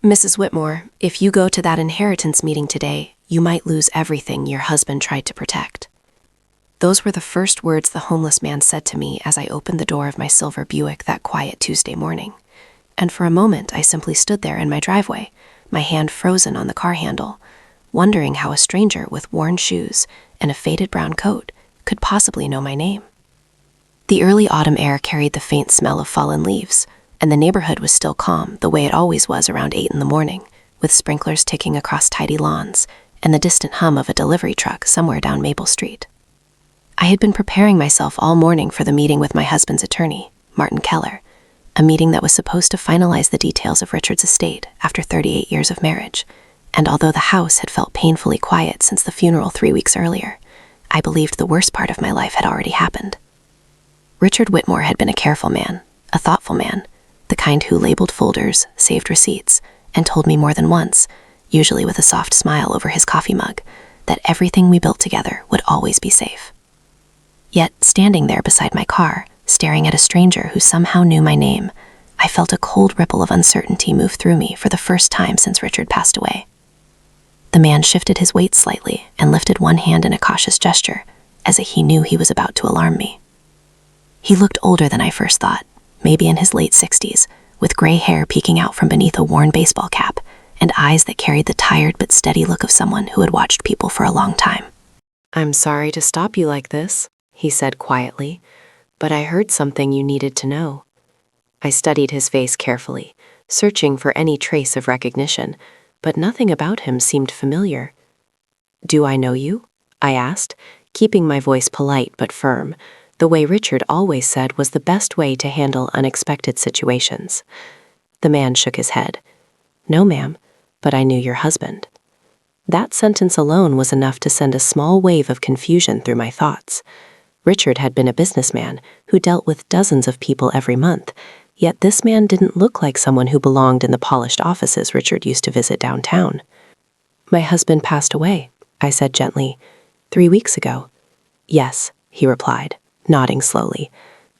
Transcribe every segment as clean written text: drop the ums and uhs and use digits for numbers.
Mrs. Whitmore, if you go to that inheritance meeting today, you might lose everything your husband tried to protect. Those were the first words the homeless man said to me as I opened the door of my silver Buick that quiet Tuesday morning. And for a moment, I simply stood there in my driveway, my hand frozen on the car handle, wondering how a stranger with worn shoes and a faded brown coat could possibly know my name. The early autumn air carried the faint smell of fallen leaves, and the neighborhood was still calm the way it always was around 8 in the morning, with sprinklers ticking across tidy lawns and the distant hum of a delivery truck somewhere down Maple Street. I had been preparing myself all morning for the meeting with my husband's attorney, Martin Keller, a meeting that was supposed to finalize the details of Richard's estate after 38 years of marriage, and although the house had felt painfully quiet since the funeral 3 weeks earlier, I believed the worst part of my life had already happened. Richard Whitmore had been a careful man, a thoughtful man, the kind who labeled folders, saved receipts, and told me more than once, usually with a soft smile over his coffee mug, that everything we built together would always be safe. Yet, standing there beside my car, staring at a stranger who somehow knew my name, I felt a cold ripple of uncertainty move through me for the first time since Richard passed away. The man shifted his weight slightly and lifted one hand in a cautious gesture, as if he knew he was about to alarm me. He looked older than I first thought, maybe in his late 60s, with gray hair peeking out from beneath a worn baseball cap, and eyes that carried the tired but steady look of someone who had watched people for a long time. "I'm sorry to stop you like this," he said quietly, "but I heard something you needed to know." I studied his face carefully, searching for any trace of recognition, but nothing about him seemed familiar. "Do I know you?" I asked, keeping my voice polite but firm, the way Richard always said was the best way to handle unexpected situations. The man shook his head. "No, ma'am, but I knew your husband." That sentence alone was enough to send a small wave of confusion through my thoughts. Richard had been a businessman who dealt with dozens of people every month, yet this man didn't look like someone who belonged in the polished offices Richard used to visit downtown. "My husband passed away," I said gently, 3 weeks ago." "Yes," he replied, nodding slowly.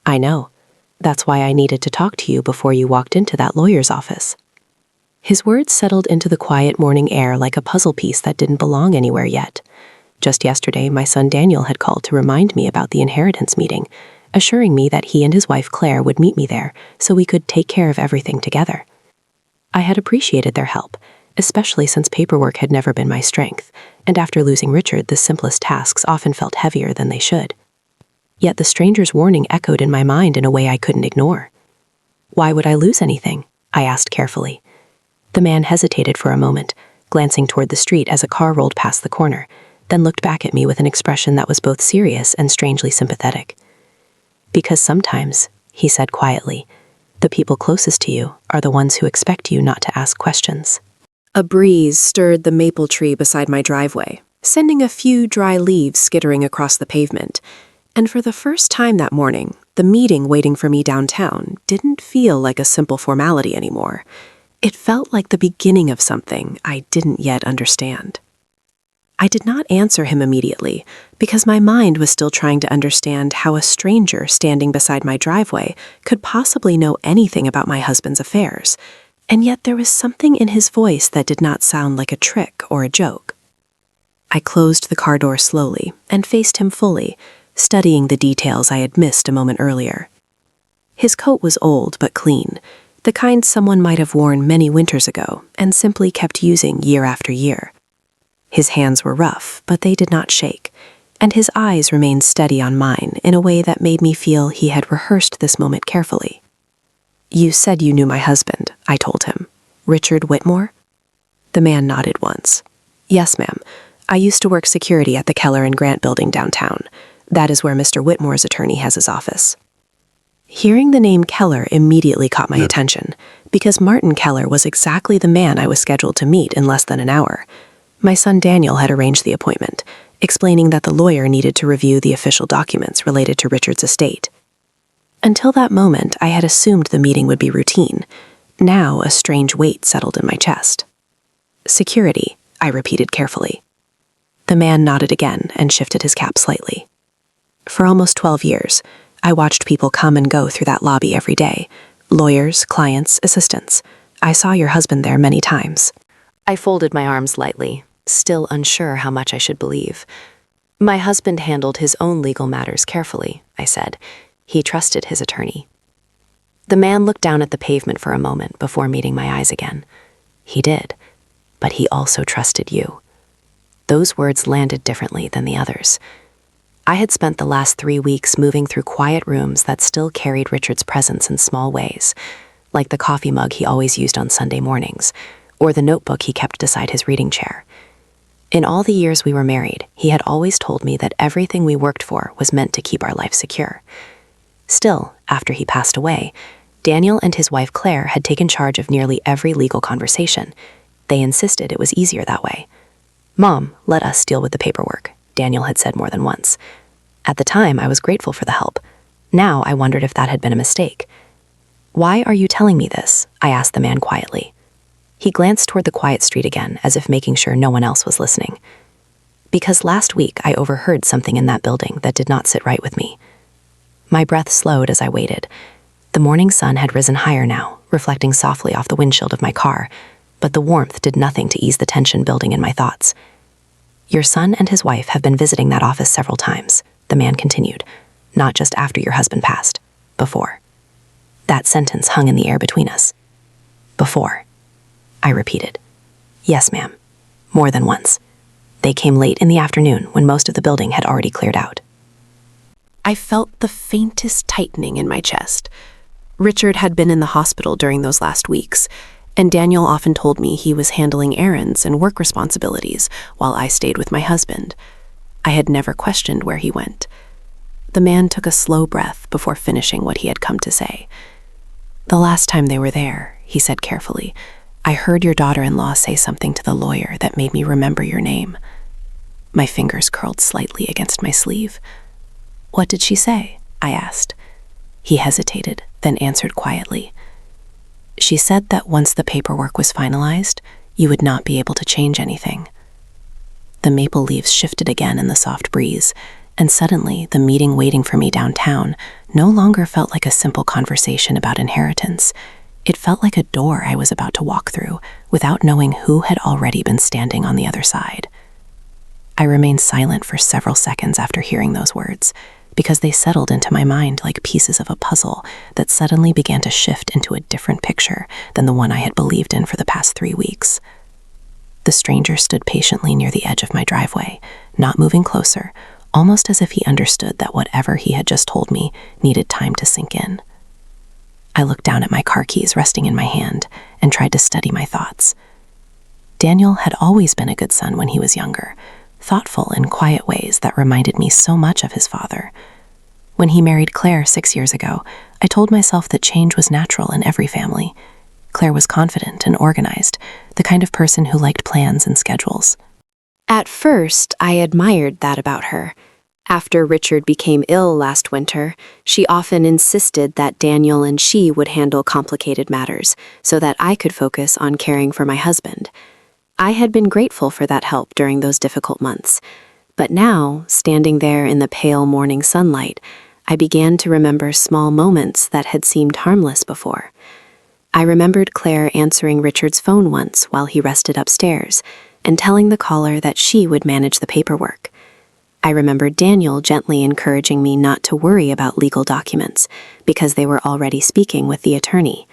"I know. That's why I needed to talk to you before you walked into that lawyer's office." His words settled into the quiet morning air like a puzzle piece that didn't belong anywhere yet. Just yesterday, my son Daniel had called to remind me about the inheritance meeting, assuring me that he and his wife Claire would meet me there so we could take care of everything together. I had appreciated their help, especially since paperwork had never been my strength, and after losing Richard, the simplest tasks often felt heavier than they should. Yet the stranger's warning echoed in my mind in a way I couldn't ignore. "Why would I lose anything?" I asked carefully. The man hesitated for a moment, glancing toward the street as a car rolled past the corner, then looked back at me with an expression that was both serious and strangely sympathetic. "Because sometimes," he said quietly, "the people closest to you are the ones who expect you not to ask questions." A breeze stirred the maple tree beside my driveway, sending a few dry leaves skittering across the pavement, and for the first time that morning, the meeting waiting for me downtown didn't feel like a simple formality anymore. It felt like the beginning of something I didn't yet understand. I did not answer him immediately because my mind was still trying to understand how a stranger standing beside my driveway could possibly know anything about my husband's affairs, and yet there was something in his voice that did not sound like a trick or a joke. I closed the car door slowly and faced him fully, studying the details I had missed a moment earlier. His coat was old but clean, the kind someone might have worn many winters ago and simply kept using year after year. His hands were rough, but they did not shake, and his eyes remained steady on mine in a way that made me feel he had rehearsed this moment carefully. "You said you knew my husband," I told him. "Richard Whitmore?" The man nodded once. "Yes, ma'am. I used to work security at the Keller and Grant building downtown. That is where Mr. Whitmore's attorney has his office." Hearing the name Keller immediately caught my attention, because Martin Keller was exactly the man I was scheduled to meet in less than an hour. My son Daniel had arranged the appointment, explaining that the lawyer needed to review the official documents related to Richard's estate. Until that moment, I had assumed the meeting would be routine. Now, a strange weight settled in my chest. "Security," I repeated carefully. The man nodded again and shifted his cap slightly. For almost 12 years, I watched people come and go through that lobby every day. Lawyers, clients, assistants. I saw your husband there many times. I folded my arms lightly, still unsure how much I should believe. My husband handled his own legal matters carefully, I said. He trusted his attorney. The man looked down at the pavement for a moment before meeting my eyes again. He did, but he also trusted you. Those words landed differently than the others. I had spent the last 3 weeks moving through quiet rooms that still carried Richard's presence in small ways, like the coffee mug he always used on Sunday mornings, or the notebook he kept beside his reading chair. In all the years we were married, he had always told me that everything we worked for was meant to keep our life secure. Still, after he passed away, Daniel and his wife Claire had taken charge of nearly every legal conversation. They insisted it was easier that way. "Mom, let us deal with the paperwork," Daniel had said more than once. At the time, I was grateful for the help. Now I wondered if that had been a mistake. "Why are you telling me this?" I asked the man quietly. He glanced toward the quiet street again, as if making sure no one else was listening. "Because last week I overheard something in that building that did not sit right with me." My breath slowed as I waited. The morning sun had risen higher now, reflecting softly off the windshield of my car, but the warmth did nothing to ease the tension building in my thoughts. "Your son and his wife have been visiting that office several times," the man continued, "not just after your husband passed, before." That sentence hung in the air between us. "Before," I repeated. "Yes, ma'am. More than once. They came late in the afternoon when most of the building had already cleared out." I felt the faintest tightening in my chest. Richard had been in the hospital during those last weeks, and Daniel often told me he was handling errands and work responsibilities while I stayed with my husband. I had never questioned where he went. The man took a slow breath before finishing what he had come to say. "The last time they were there," he said carefully, "I heard your daughter-in-law say something to the lawyer that made me remember your name." My fingers curled slightly against my sleeve. "What did she say?" I asked. He hesitated, then answered quietly. "She said that once the paperwork was finalized, you would not be able to change anything." The maple leaves shifted again in the soft breeze, and suddenly the meeting waiting for me downtown no longer felt like a simple conversation about inheritance. It felt like a door I was about to walk through without knowing who had already been standing on the other side. I remained silent for several seconds after hearing those words, because they settled into my mind like pieces of a puzzle that suddenly began to shift into a different picture than the one I had believed in for the past 3 weeks. The stranger stood patiently near the edge of my driveway, not moving closer, almost as if he understood that whatever he had just told me needed time to sink in. I looked down at my car keys resting in my hand and tried to steady my thoughts. Daniel had always been a good son when he was younger, thoughtful in quiet ways that reminded me so much of his father. When he married Claire 6 years ago, I told myself that change was natural in every family. Claire was confident and organized, the kind of person who liked plans and schedules. At first, I admired that about her. After Richard became ill last winter, she often insisted that Daniel and she would handle complicated matters so that I could focus on caring for my husband. I had been grateful for that help during those difficult months, but now, standing there in the pale morning sunlight, I began to remember small moments that had seemed harmless before. I remembered Claire answering Richard's phone once while he rested upstairs and telling the caller that she would manage the paperwork. I remembered Daniel gently encouraging me not to worry about legal documents because they were already speaking with the attorney.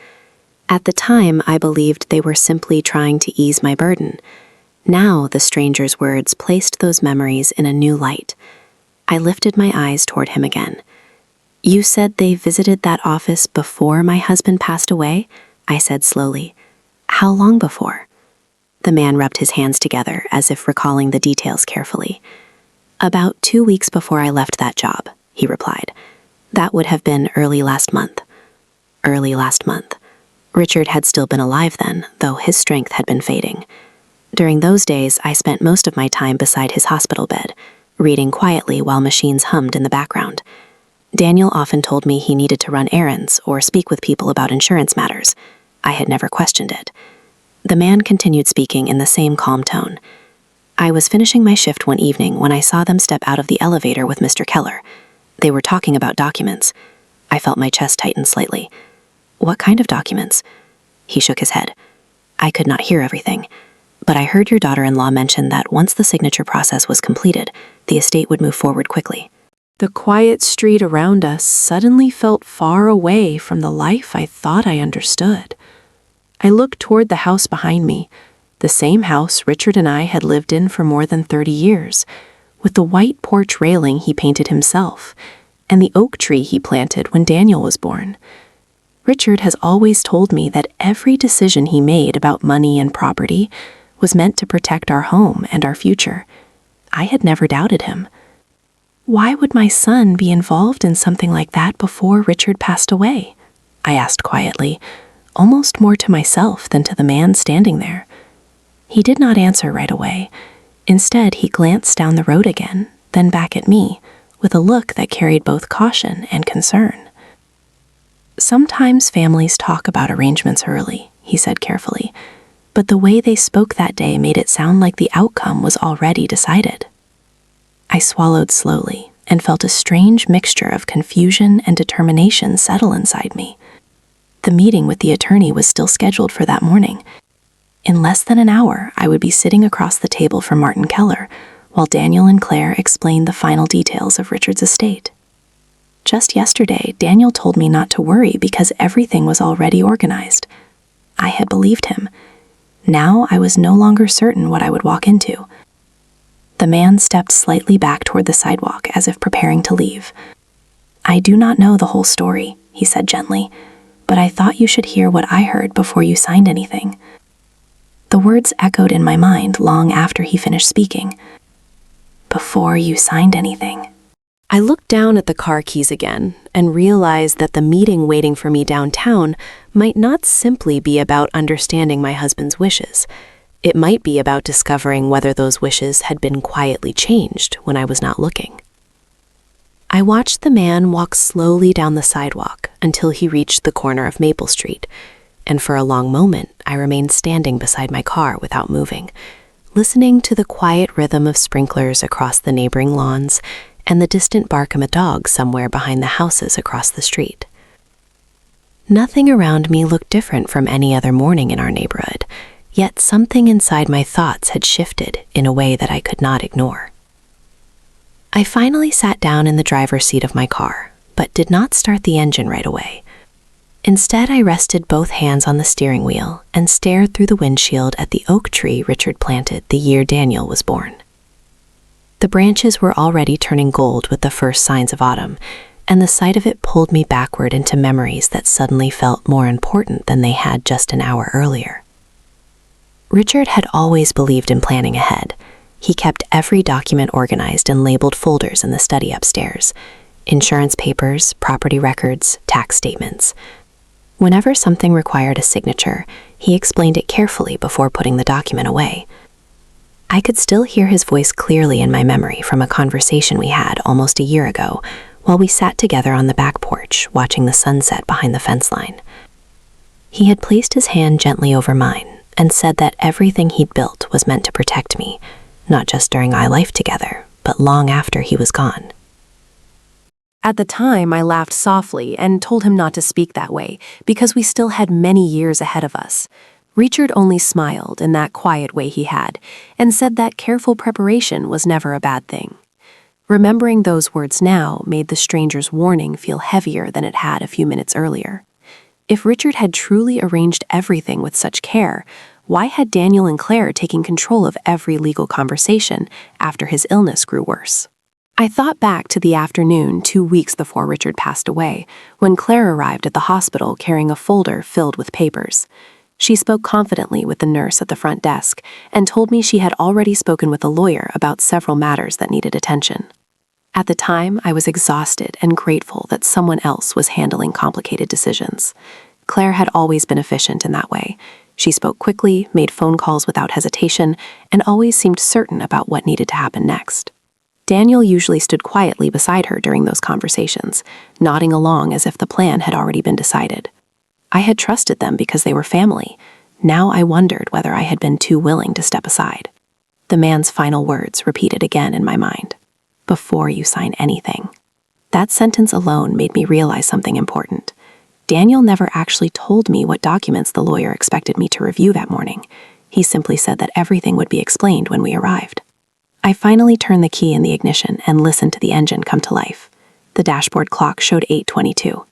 At the time, I believed they were simply trying to ease my burden. Now, the stranger's words placed those memories in a new light. I lifted my eyes toward him again. "You said they visited that office before my husband passed away?" I said slowly. "How long before?" The man rubbed his hands together as if recalling the details carefully. "About 2 weeks before I left that job," he replied. "That would have been early last month." Early last month. Richard had still been alive then, though his strength had been fading. During those days, I spent most of my time beside his hospital bed, reading quietly while machines hummed in the background. Daniel often told me he needed to run errands or speak with people about insurance matters. I had never questioned it. The man continued speaking in the same calm tone. "I was finishing my shift one evening when I saw them step out of the elevator with Mr. Keller. They were talking about documents. I felt my chest tighten slightly. "What kind of documents?" He shook his head. I could not hear everything, but I heard your daughter-in-law mention that once the signature process was completed, the estate would move forward quickly. The quiet street around us suddenly felt far away from the life I thought I understood. I looked toward the house behind me, the same house Richard and I had lived in for more than 30 years, with the white porch railing he painted himself, and the oak tree he planted when Daniel was born. Richard has always told me that every decision he made about money and property was meant to protect our home and our future. I had never doubted him. Why would my son be involved in something like that before Richard passed away? I asked quietly, almost more to myself than to the man standing there. He did not answer right away. Instead, he glanced down the road again, then back at me, with a look that carried both caution and concern. Sometimes families talk about arrangements early, he said carefully, but the way they spoke that day made it sound like the outcome was already decided. I swallowed slowly and felt a strange mixture of confusion and determination settle inside me. The meeting with the attorney was still scheduled for that morning. In less than an hour, I would be sitting across the table from Martin Keller, while Daniel and Claire explained the final details of Richard's estate. Just yesterday, Daniel told me not to worry because everything was already organized. I had believed him. Now I was no longer certain what I would walk into. The man stepped slightly back toward the sidewalk as if preparing to leave. I do not know the whole story, he said gently, but I thought you should hear what I heard before you signed anything. The words echoed in my mind long after he finished speaking. Before you signed anything. I looked down at the car keys again and realized that the meeting waiting for me downtown might not simply be about understanding my husband's wishes. It might be about discovering whether those wishes had been quietly changed when I was not looking. I watched the man walk slowly down the sidewalk until he reached the corner of Maple Street, and for a long moment I remained standing beside my car without moving, listening to the quiet rhythm of sprinklers across the neighboring lawns and the distant bark of a dog somewhere behind the houses across the street. Nothing around me looked different from any other morning in our neighborhood, yet something inside my thoughts had shifted in a way that I could not ignore. I finally sat down in the driver's seat of my car, but did not start the engine right away. Instead, I rested both hands on the steering wheel and stared through the windshield at the oak tree Richard planted the year Daniel was born. The branches were already turning gold with the first signs of autumn, and the sight of it pulled me backward into memories that suddenly felt more important than they had just an hour earlier. Richard had always believed in planning ahead. He kept every document organized in labeled folders in the study upstairs: insurance papers, property records, tax statements. Whenever something required a signature, he explained it carefully before putting the document away. I could still hear his voice clearly in my memory from a conversation we had almost a year ago while we sat together on the back porch watching the sunset behind the fence line. He had placed his hand gently over mine and said that everything he'd built was meant to protect me, not just during our life together, but long after he was gone. At the time, I laughed softly and told him not to speak that way because we still had many years ahead of us. Richard only smiled in that quiet way he had and said that careful preparation was never a bad thing. Remembering those words now made the stranger's warning feel heavier than it had a few minutes earlier. If Richard had truly arranged everything with such care, why had Daniel and Claire taken control of every legal conversation after his illness grew worse? I thought back to the afternoon 2 weeks before Richard passed away, when Claire arrived at the hospital carrying a folder filled with papers. She spoke confidently with the nurse at the front desk and told me she had already spoken with a lawyer about several matters that needed attention. At the time, I was exhausted and grateful that someone else was handling complicated decisions. Claire had always been efficient in that way. She spoke quickly, made phone calls without hesitation, and always seemed certain about what needed to happen next. Daniel usually stood quietly beside her during those conversations, nodding along as if the plan had already been decided. I had trusted them because they were family. Now I wondered whether I had been too willing to step aside. The man's final words repeated again in my mind. Before you sign anything. That sentence alone made me realize something important. Daniel never actually told me what documents the lawyer expected me to review that morning. He simply said that everything would be explained when we arrived. I finally turned the key in the ignition and listened to the engine come to life. The dashboard clock showed 8:22.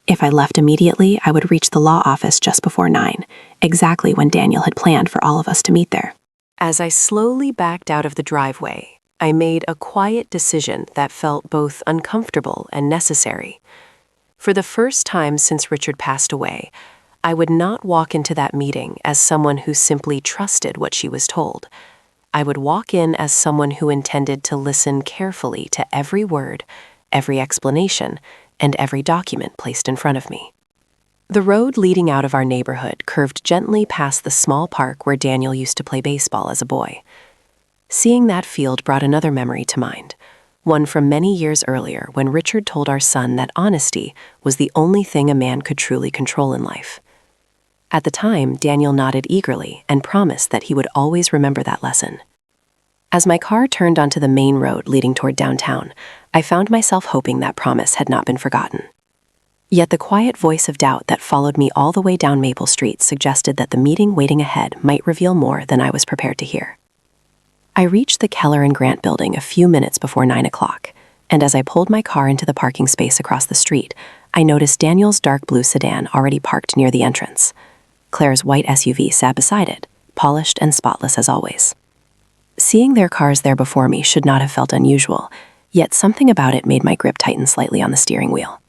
If I left immediately, I would reach the law office just before 9, exactly when Daniel had planned for all of us to meet there. As I slowly backed out of the driveway, I made a quiet decision that felt both uncomfortable and necessary. For the first time since Richard passed away, I would not walk into that meeting as someone who simply trusted what she was told. I would walk in as someone who intended to listen carefully to every word, every explanation, and every document placed in front of me. The road leading out of our neighborhood curved gently past the small park where Daniel used to play baseball as a boy. Seeing that field brought another memory to mind, one from many years earlier when Richard told our son that honesty was the only thing a man could truly control in life. At the time, Daniel nodded eagerly and promised that he would always remember that lesson. As my car turned onto the main road leading toward downtown, I found myself hoping that promise had not been forgotten. Yet the quiet voice of doubt that followed me all the way down Maple Street suggested that the meeting waiting ahead might reveal more than I was prepared to hear. I reached the Keller and Grant building a few minutes before 9 o'clock, and as I pulled my car into the parking space across the street, I noticed Daniel's dark blue sedan already parked near the entrance. Claire's white SUV sat beside it, polished and spotless as always. Seeing their cars there before me should not have felt unusual, yet something about it made my grip tighten slightly on the steering wheel.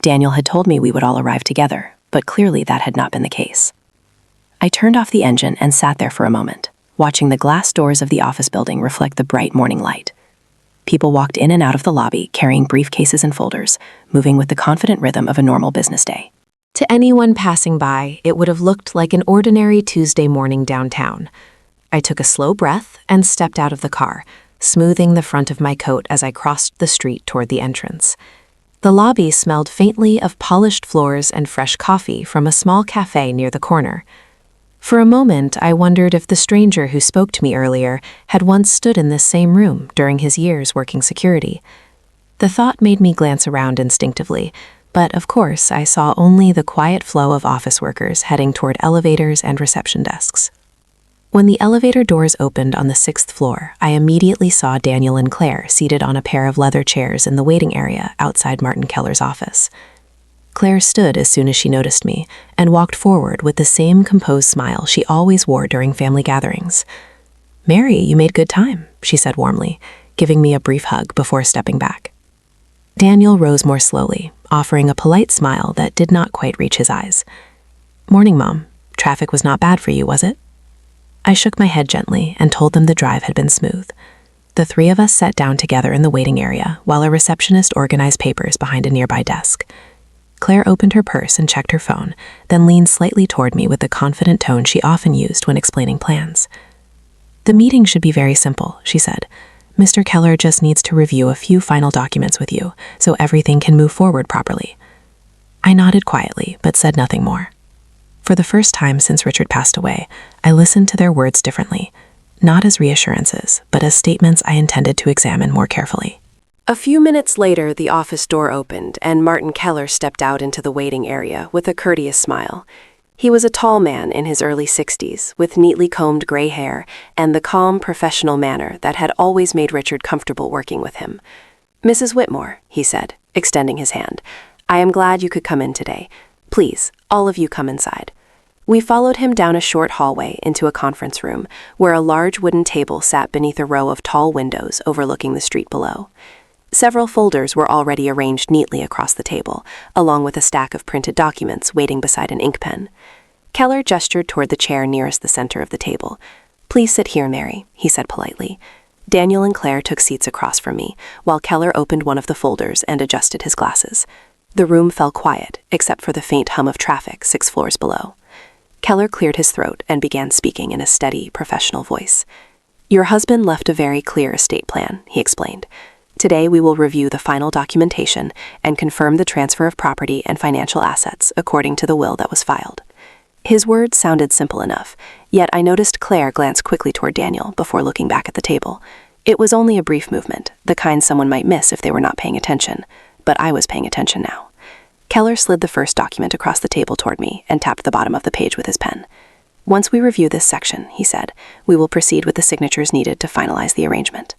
Daniel had told me we would all arrive together, but clearly that had not been the case. I turned off the engine and sat there for a moment, watching the glass doors of the office building reflect the bright morning light. People walked in and out of the lobby carrying briefcases and folders, moving with the confident rhythm of a normal business day. To anyone passing by, it would have looked like an ordinary Tuesday morning downtown. I took a slow breath and stepped out of the car, smoothing the front of my coat as I crossed the street toward the entrance. The lobby smelled faintly of polished floors and fresh coffee from a small cafe near the corner. For a moment, I wondered if the stranger who spoke to me earlier had once stood in this same room during his years working security. The thought made me glance around instinctively, but of course I saw only the quiet flow of office workers heading toward elevators and reception desks. When the elevator doors opened on the 6th floor, I immediately saw Daniel and Claire seated on a pair of leather chairs in the waiting area outside Martin Keller's office. Claire stood as soon as she noticed me and walked forward with the same composed smile she always wore during family gatherings. "Mary, you made good time," she said warmly, giving me a brief hug before stepping back. Daniel rose more slowly, offering a polite smile that did not quite reach his eyes. "Morning, Mom. Traffic was not bad for you, was it?" I shook my head gently and told them the drive had been smooth. The three of us sat down together in the waiting area while a receptionist organized papers behind a nearby desk. Claire opened her purse and checked her phone, then leaned slightly toward me with the confident tone she often used when explaining plans. "The meeting should be very simple," she said. "Mr. Keller just needs to review a few final documents with you so everything can move forward properly." I nodded quietly but said nothing more. For the first time since Richard passed away, I listened to their words differently, not as reassurances, but as statements I intended to examine more carefully. A few minutes later, the office door opened, and Martin Keller stepped out into the waiting area with a courteous smile. He was a tall man in his early 60s, with neatly combed gray hair and the calm, professional manner that had always made Richard comfortable working with him. "Mrs. Whitmore," he said, extending his hand, "I am glad you could come in today. Please, all of you come inside." We followed him down a short hallway into a conference room, where a large wooden table sat beneath a row of tall windows overlooking the street below. Several folders were already arranged neatly across the table, along with a stack of printed documents waiting beside an ink pen. Keller gestured toward the chair nearest the center of the table. "Please sit here, Mary," he said politely. Daniel and Claire took seats across from me, while Keller opened one of the folders and adjusted his glasses. The room fell quiet, except for the faint hum of traffic 6 floors below. Keller cleared his throat and began speaking in a steady, professional voice. "Your husband left a very clear estate plan," he explained. "Today we will review the final documentation and confirm the transfer of property and financial assets according to the will that was filed." His words sounded simple enough, yet I noticed Claire glance quickly toward Daniel before looking back at the table. It was only a brief movement, the kind someone might miss if they were not paying attention, but I was paying attention now. Keller slid the first document across the table toward me and tapped the bottom of the page with his pen. "Once we review this section," he said, "we will proceed with the signatures needed to finalize the arrangement."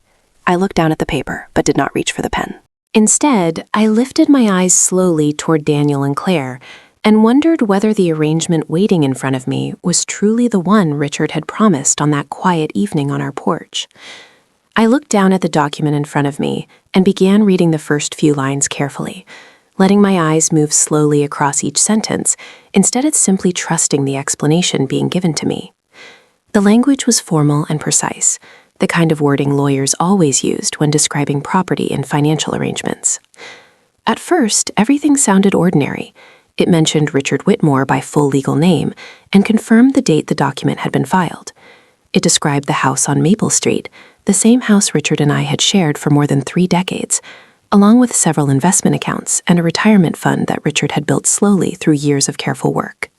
I looked down at the paper, but did not reach for the pen. Instead, I lifted my eyes slowly toward Daniel and Claire and wondered whether the arrangement waiting in front of me was truly the one Richard had promised on that quiet evening on our porch. I looked down at the document in front of me and began reading the first few lines carefully, letting my eyes move slowly across each sentence instead of simply trusting the explanation being given to me. The language was formal and precise, the kind of wording lawyers always used when describing property and financial arrangements. At first, everything sounded ordinary. It mentioned Richard Whitmore by full legal name and confirmed the date the document had been filed. It described the house on Maple Street, the same house Richard and I had shared for more than 3 decades, along with several investment accounts and a retirement fund that Richard had built slowly through years of careful work.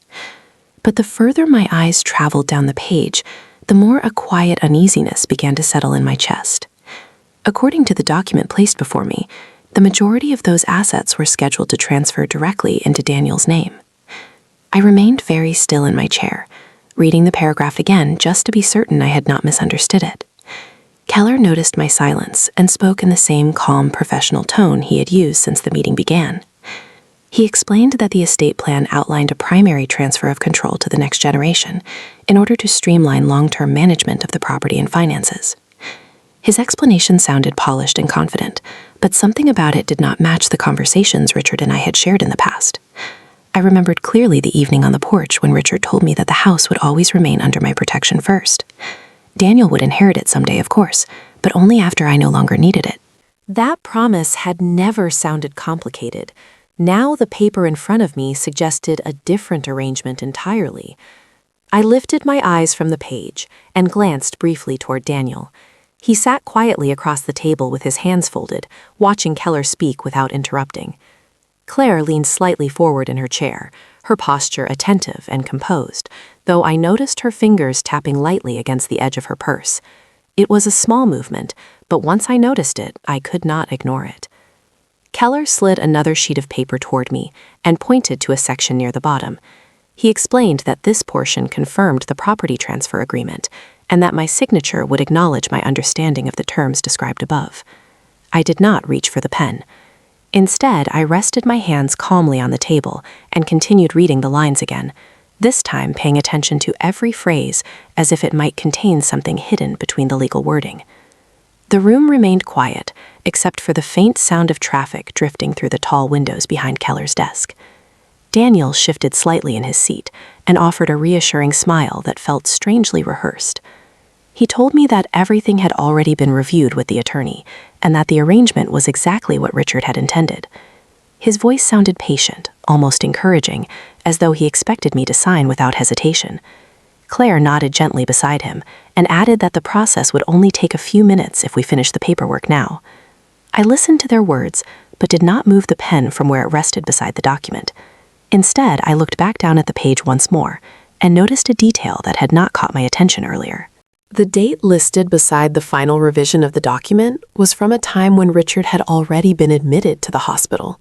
But the further my eyes traveled down the page, the more a quiet uneasiness began to settle in my chest. According to the document placed before me, the majority of those assets were scheduled to transfer directly into Daniel's name. I remained very still in my chair, reading the paragraph again just to be certain I had not misunderstood it. Keller noticed my silence and spoke in the same calm, professional tone he had used since the meeting began. He explained that the estate plan outlined a primary transfer of control to the next generation in order to streamline long-term management of the property and finances. His explanation sounded polished and confident, but something about it did not match the conversations Richard and I had shared in the past. I remembered clearly the evening on the porch when Richard told me that the house would always remain under my protection first. Daniel would inherit it someday, of course, but only after I no longer needed it. That promise had never sounded complicated. Now the paper in front of me suggested a different arrangement entirely. I lifted my eyes from the page and glanced briefly toward Daniel. He sat quietly across the table with his hands folded, watching Keller speak without interrupting. Claire leaned slightly forward in her chair, her posture attentive and composed, though I noticed her fingers tapping lightly against the edge of her purse. It was a small movement, but once I noticed it, I could not ignore it. Keller slid another sheet of paper toward me and pointed to a section near the bottom. He explained that this portion confirmed the property transfer agreement and that my signature would acknowledge my understanding of the terms described above. I did not reach for the pen. Instead, I rested my hands calmly on the table and continued reading the lines again, this time paying attention to every phrase as if it might contain something hidden between the legal wording. The room remained quiet, except for the faint sound of traffic drifting through the tall windows behind Keller's desk. Daniel shifted slightly in his seat and offered a reassuring smile that felt strangely rehearsed. He told me that everything had already been reviewed with the attorney and that the arrangement was exactly what Richard had intended. His voice sounded patient, almost encouraging, as though he expected me to sign without hesitation. Claire nodded gently beside him and added that the process would only take a few minutes if we finished the paperwork now. I listened to their words, but did not move the pen from where it rested beside the document. Instead, I looked back down at the page once more and noticed a detail that had not caught my attention earlier. The date listed beside the final revision of the document was from a time when Richard had already been admitted to the hospital.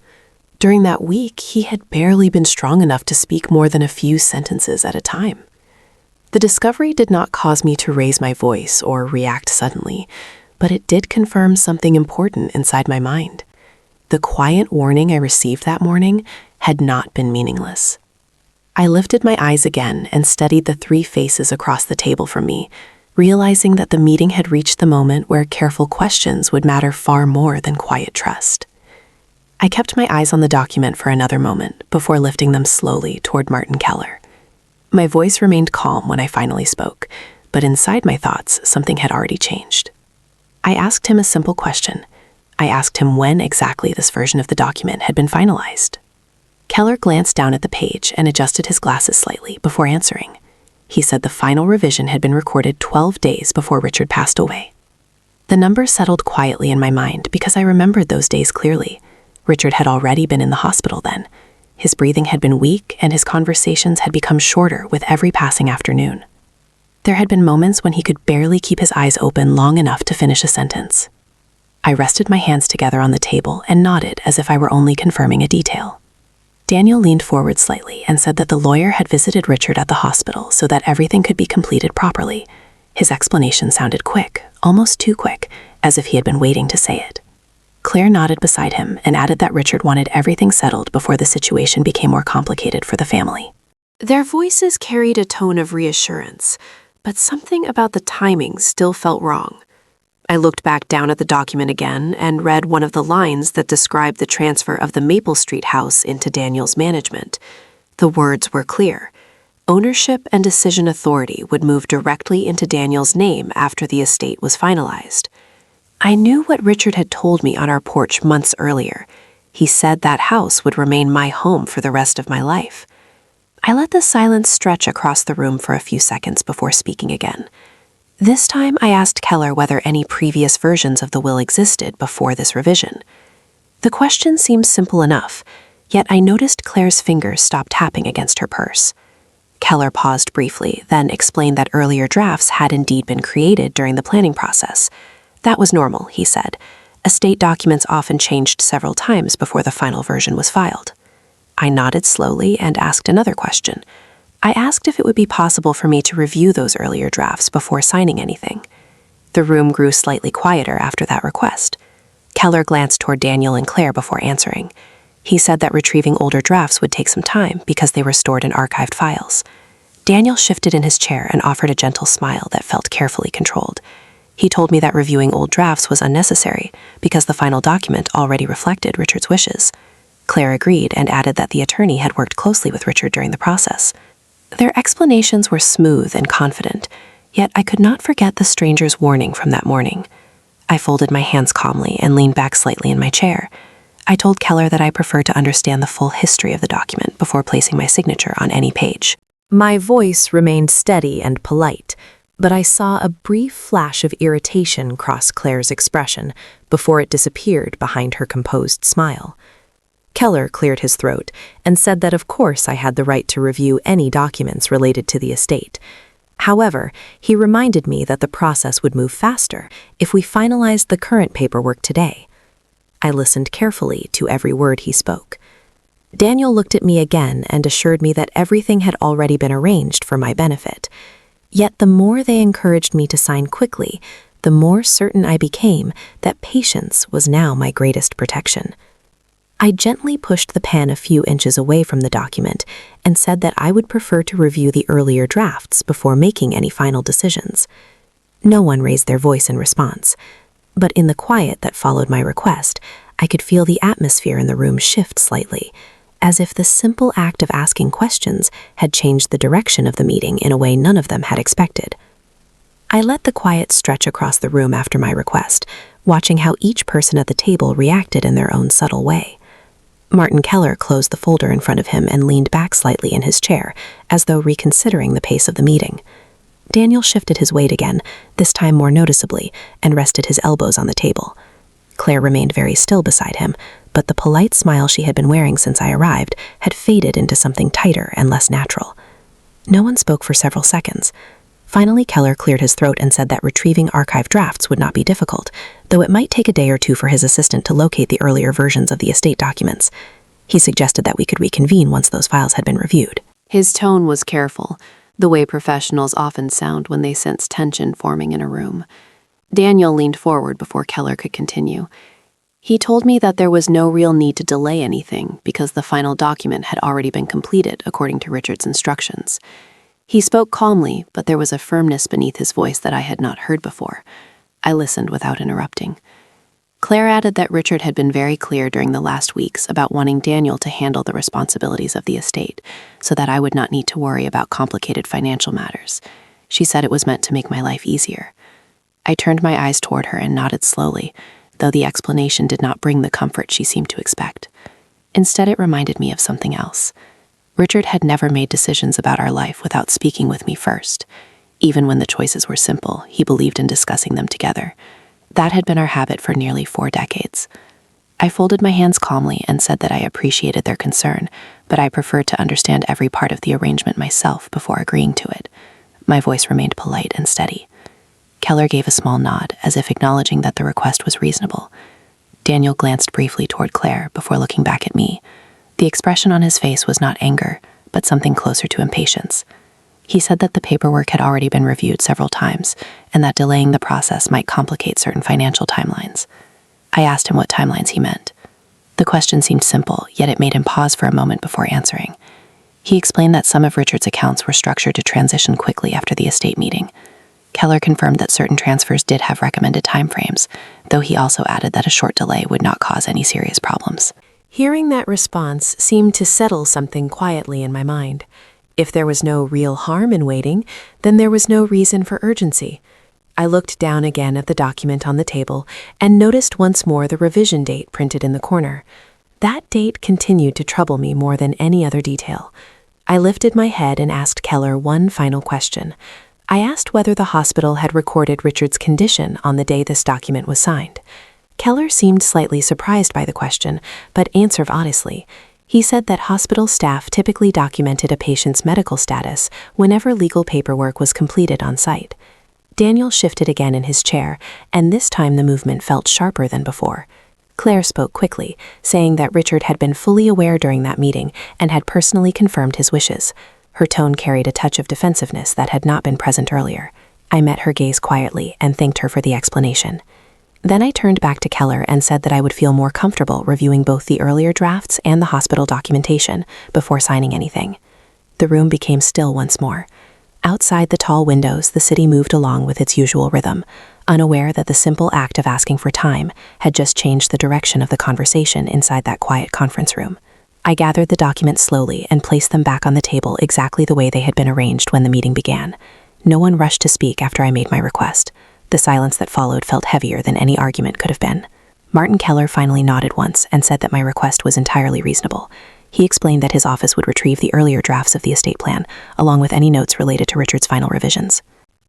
During that week, he had barely been strong enough to speak more than a few sentences at a time. The discovery did not cause me to raise my voice or react suddenly, but it did confirm something important inside my mind. The quiet warning I received that morning had not been meaningless. I lifted my eyes again and studied the 3 faces across the table from me, realizing that the meeting had reached the moment where careful questions would matter far more than quiet trust. I kept my eyes on the document for another moment before lifting them slowly toward Martin Keller. My voice remained calm when I finally spoke, but inside my thoughts, something had already changed. I asked him a simple question. I asked him when exactly this version of the document had been finalized. Keller glanced down at the page and adjusted his glasses slightly before answering. He said the final revision had been recorded 12 days before Richard passed away. The number settled quietly in my mind because I remembered those days clearly. Richard had already been in the hospital then. His breathing had been weak and his conversations had become shorter with every passing afternoon. There had been moments when he could barely keep his eyes open long enough to finish a sentence. I rested my hands together on the table and nodded as if I were only confirming a detail. Daniel leaned forward slightly and said that the lawyer had visited Richard at the hospital so that everything could be completed properly. His explanation sounded quick, almost too quick, as if he had been waiting to say it. Claire nodded beside him and added that Richard wanted everything settled before the situation became more complicated for the family. Their voices carried a tone of reassurance, but something about the timing still felt wrong. I looked back down at the document again and read one of the lines that described the transfer of the Maple Street house into Daniel's management. The words were clear. Ownership and decision authority would move directly into Daniel's name after the estate was finalized. I knew what Richard had told me on our porch months earlier. He said that house would remain my home for the rest of my life. I let the silence stretch across the room for a few seconds before speaking again. This time I asked Keller whether any previous versions of the will existed before this revision. The question seemed simple enough, yet I noticed Claire's fingers stop tapping against her purse. Keller paused briefly, then explained that earlier drafts had indeed been created during the planning process. That was normal, he said. Estate documents often changed several times before the final version was filed. I nodded slowly and asked another question. I asked if it would be possible for me to review those earlier drafts before signing anything. The room grew slightly quieter after that request. Keller glanced toward Daniel and Claire before answering. He said that retrieving older drafts would take some time because they were stored in archived files. Daniel shifted in his chair and offered a gentle smile that felt carefully controlled. He told me that reviewing old drafts was unnecessary because the final document already reflected Richard's wishes. Claire agreed and added that the attorney had worked closely with Richard during the process. Their explanations were smooth and confident, yet I could not forget the stranger's warning from that morning. I folded my hands calmly and leaned back slightly in my chair. I told Keller that I preferred to understand the full history of the document before placing my signature on any page. My voice remained steady and polite, but I saw a brief flash of irritation cross Claire's expression before it disappeared behind her composed smile. Keller cleared his throat and said that of course I had the right to review any documents related to the estate. However, he reminded me that the process would move faster if we finalized the current paperwork today. I listened carefully to every word he spoke. Daniel looked at me again and assured me that everything had already been arranged for my benefit. Yet the more they encouraged me to sign quickly, the more certain I became that patience was now my greatest protection. I gently pushed the pen a few inches away from the document and said that I would prefer to review the earlier drafts before making any final decisions. No one raised their voice in response, but in the quiet that followed my request, I could feel the atmosphere in the room shift slightly, as if the simple act of asking questions had changed the direction of the meeting in a way none of them had expected. I let the quiet stretch across the room after my request, watching how each person at the table reacted in their own subtle way. Martin Keller closed the folder in front of him and leaned back slightly in his chair, as though reconsidering the pace of the meeting. Daniel shifted his weight again, this time more noticeably, and rested his elbows on the table. Claire remained very still beside him, but the polite smile she had been wearing since I arrived had faded into something tighter and less natural. No one spoke for several seconds. Finally, Keller cleared his throat and said that retrieving archived drafts would not be difficult, though it might take a day or two for his assistant to locate the earlier versions of the estate documents. He suggested that we could reconvene once those files had been reviewed. His tone was careful, the way professionals often sound when they sense tension forming in a room. Daniel leaned forward before Keller could continue. He told me that there was no real need to delay anything because the final document had already been completed according to Richard's instructions. He spoke calmly, but there was a firmness beneath his voice that I had not heard before. I listened without interrupting. Claire added that Richard had been very clear during the last weeks about wanting Daniel to handle the responsibilities of the estate, so that I would not need to worry about complicated financial matters. She said it was meant to make my life easier. I turned my eyes toward her and nodded slowly, though the explanation did not bring the comfort she seemed to expect. Instead, it reminded me of something else. Richard had never made decisions about our life without speaking with me first. Even when the choices were simple, he believed in discussing them together. That had been our habit for nearly 4 decades. I folded my hands calmly and said that I appreciated their concern, but I preferred to understand every part of the arrangement myself before agreeing to it. My voice remained polite and steady. Keller gave a small nod, as if acknowledging that the request was reasonable. Daniel glanced briefly toward Claire before looking back at me. The expression on his face was not anger, but something closer to impatience. He said that the paperwork had already been reviewed several times, and that delaying the process might complicate certain financial timelines. I asked him what timelines he meant. The question seemed simple, yet it made him pause for a moment before answering. He explained that some of Richard's accounts were structured to transition quickly after the estate meeting. Keller confirmed that certain transfers did have recommended timeframes, though he also added that a short delay would not cause any serious problems. Hearing that response seemed to settle something quietly in my mind. If there was no real harm in waiting, then there was no reason for urgency. I looked down again at the document on the table and noticed once more the revision date printed in the corner. That date continued to trouble me more than any other detail. I lifted my head and asked Keller one final question. I asked whether the hospital had recorded Richard's condition on the day this document was signed. Keller seemed slightly surprised by the question, but answered honestly. He said that hospital staff typically documented a patient's medical status whenever legal paperwork was completed on site. Daniel shifted again in his chair, and this time the movement felt sharper than before. Claire spoke quickly, saying that Richard had been fully aware during that meeting and had personally confirmed his wishes. Her tone carried a touch of defensiveness that had not been present earlier. I met her gaze quietly and thanked her for the explanation. Then I turned back to Keller and said that I would feel more comfortable reviewing both the earlier drafts and the hospital documentation before signing anything. The room became still once more. Outside the tall windows, the city moved along with its usual rhythm, unaware that the simple act of asking for time had just changed the direction of the conversation inside that quiet conference room. I gathered the documents slowly and placed them back on the table exactly the way they had been arranged when the meeting began. No one rushed to speak after I made my request. The silence that followed felt heavier than any argument could have been. Martin Keller finally nodded once and said that my request was entirely reasonable. He explained that his office would retrieve the earlier drafts of the estate plan, along with any notes related to Richard's final revisions.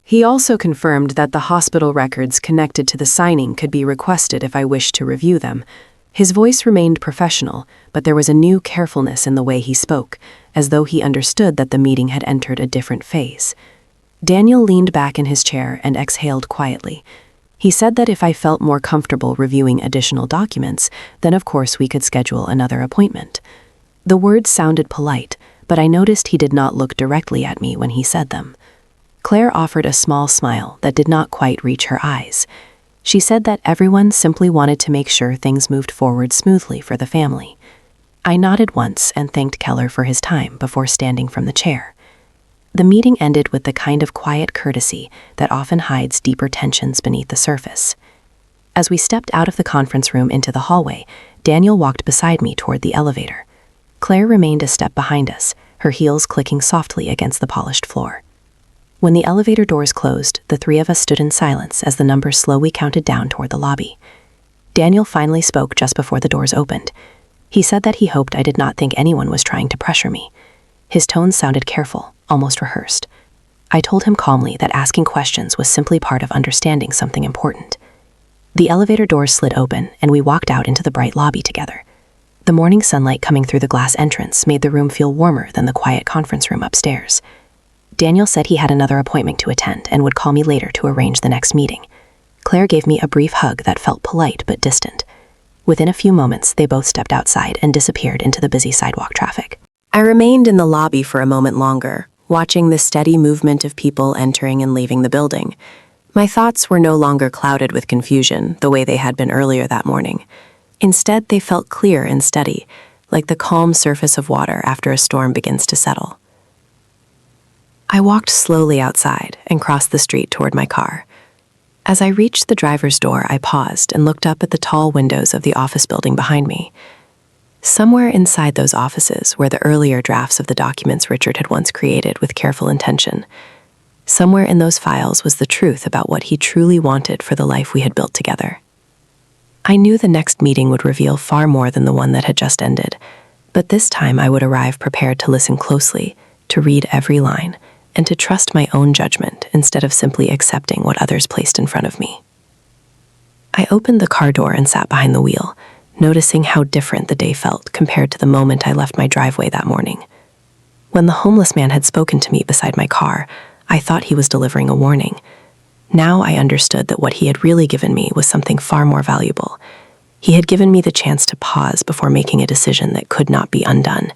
He also confirmed that the hospital records connected to the signing could be requested if I wished to review them. His voice remained professional, but there was a new carefulness in the way he spoke, as though he understood that the meeting had entered a different phase. Daniel leaned back in his chair and exhaled quietly. He said that if I felt more comfortable reviewing additional documents, then of course we could schedule another appointment. The words sounded polite, but I noticed he did not look directly at me when he said them. Claire offered a small smile that did not quite reach her eyes. She said that everyone simply wanted to make sure things moved forward smoothly for the family. I nodded once and thanked Keller for his time before standing from the chair. The meeting ended with the kind of quiet courtesy that often hides deeper tensions beneath the surface. As we stepped out of the conference room into the hallway, Daniel walked beside me toward the elevator. Claire remained a step behind us, her heels clicking softly against the polished floor. When the elevator doors closed, the three of us stood in silence as the numbers slowly counted down toward the lobby. Daniel finally spoke just before the doors opened. He said that he hoped I did not think anyone was trying to pressure me. His tone sounded careful, almost rehearsed. I told him calmly that asking questions was simply part of understanding something important. The elevator doors slid open, and we walked out into the bright lobby together. The morning sunlight coming through the glass entrance made the room feel warmer than the quiet conference room upstairs. Daniel said he had another appointment to attend and would call me later to arrange the next meeting. Claire gave me a brief hug that felt polite but distant. Within a few moments, they both stepped outside and disappeared into the busy sidewalk traffic. I remained in the lobby for a moment longer, watching the steady movement of people entering and leaving the building. My thoughts were no longer clouded with confusion, the way they had been earlier that morning. Instead, they felt clear and steady, like the calm surface of water after a storm begins to settle. I walked slowly outside and crossed the street toward my car. As I reached the driver's door, I paused and looked up at the tall windows of the office building behind me. Somewhere inside those offices were the earlier drafts of the documents Richard had once created with careful intention. Somewhere in those files was the truth about what he truly wanted for the life we had built together. I knew the next meeting would reveal far more than the one that had just ended, but this time I would arrive prepared to listen closely, to read every line, and to trust my own judgment instead of simply accepting what others placed in front of me. I opened the car door and sat behind the wheel, noticing how different the day felt compared to the moment I left my driveway that morning. When the homeless man had spoken to me beside my car, I thought he was delivering a warning. Now I understood that what he had really given me was something far more valuable. He had given me the chance to pause before making a decision that could not be undone.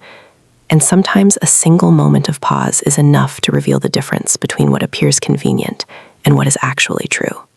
And sometimes a single moment of pause is enough to reveal the difference between what appears convenient and what is actually true.